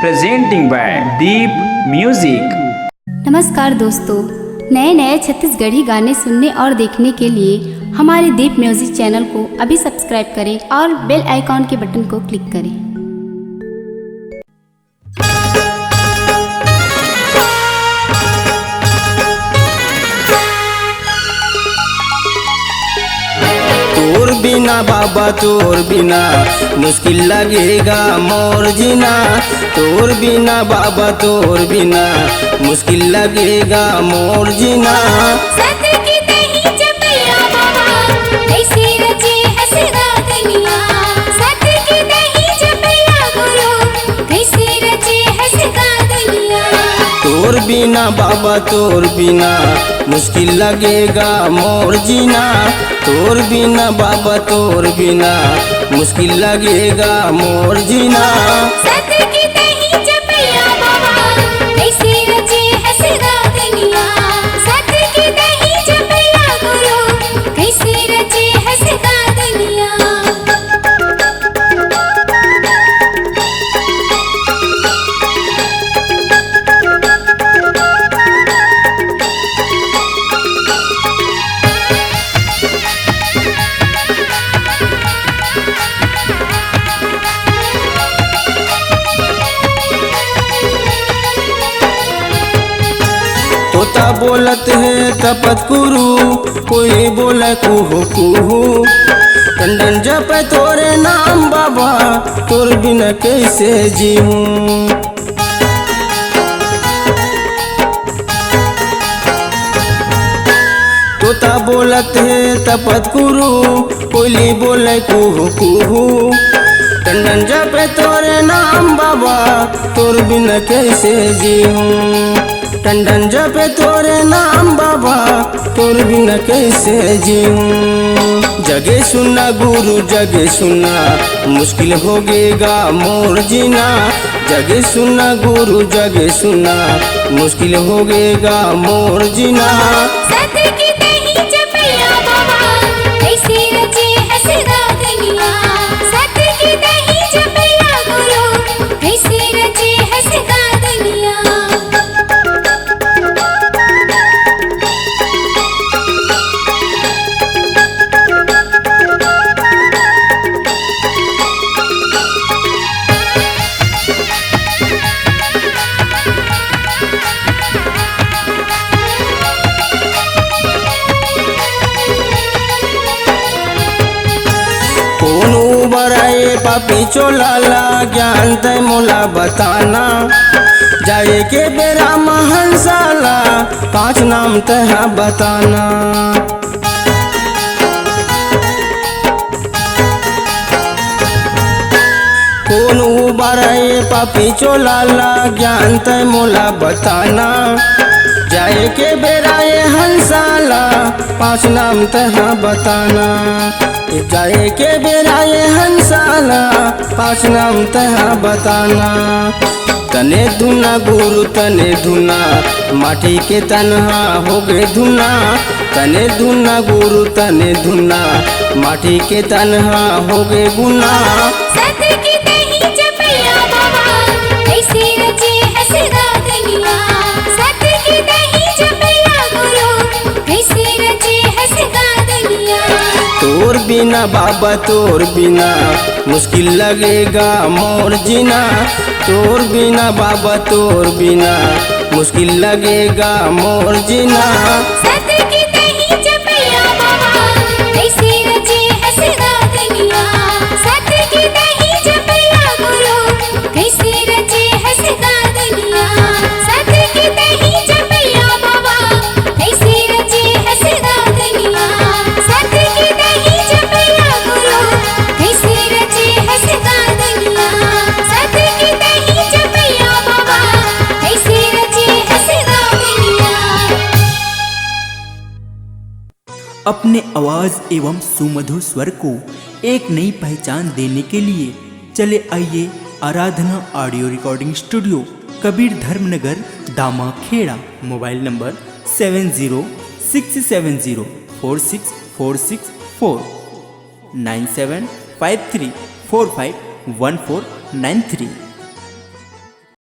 presenting by Deep Music। नमस्कार दोस्तों, नए नए छत्तीसगढ़ी गाने सुनने और देखने के लिए हमारे दीप म्यूजिक चैनल को अभी सब्सक्राइब करें और बेल आइकॉन के बटन को क्लिक करें। तोर बिना बाबा तोर बिना मुश्किल लगेगा मोर जीना। तोर बिना बाबा तोर बिना मुश्किल लगेगा मोर जीना। तोर बिना बाबा तोर बिना मुश्किल लगेगा मोर जीना। तोर बिना बाबा तोर बिना मुश्किल लगेगा मोर जीना। तोता बोलत है तपत कुरु, कोई बोले कुहू कुहू। टंडन जप तोरे नाम बाबा, तोर बिना कैसे जीऊं। तोता बोलत है तपत कुरु, कोयली बोले कुहू कुहू। टंडन जप तोरे नाम बाबा, तोर बिना कैसे जीऊं। टंडन जपे तोरे नाम बाबा, तोर बिना कैसे जीऊं। जगे सुना गुरु जगे सुना, मुश्किल होगेगा मोर जीना। जगे सुना गुरु जगे सुना, मुश्किल होगेगा मोर जीना। बराए पापी चोलाला ज्ञान तय मोला बताना। जाए के बेरा महंसाला, 5 नाम तह बताना। कौन बराए पापी चोलाला ज्ञान तय मोला बताना। जाए के बेरा ये हंसाला, 5 नाम तह बताना। जाए के बेरा ये हंसाला, 5 नाम तह बताना। तने धुना गुरु तने धुना, माटी के तनहा हो गए धुना। तने धुना गुरु तने धुना, माटी के तनहा हो गए गुना। तोर बिना बाबा तोर बिना मुश्किल लगेगा मोर जीना। तोर बिना बाबा तोर बिना मुश्किल लगेगा मोर जीना। अपने आवाज़ एवं सुमधुर स्वर को एक नई पहचान देने के लिए चले आइए Aradhana audio recording studio, Kabir Dharmnagar, Dama Khera. Mobile number 7067046464 9753451493।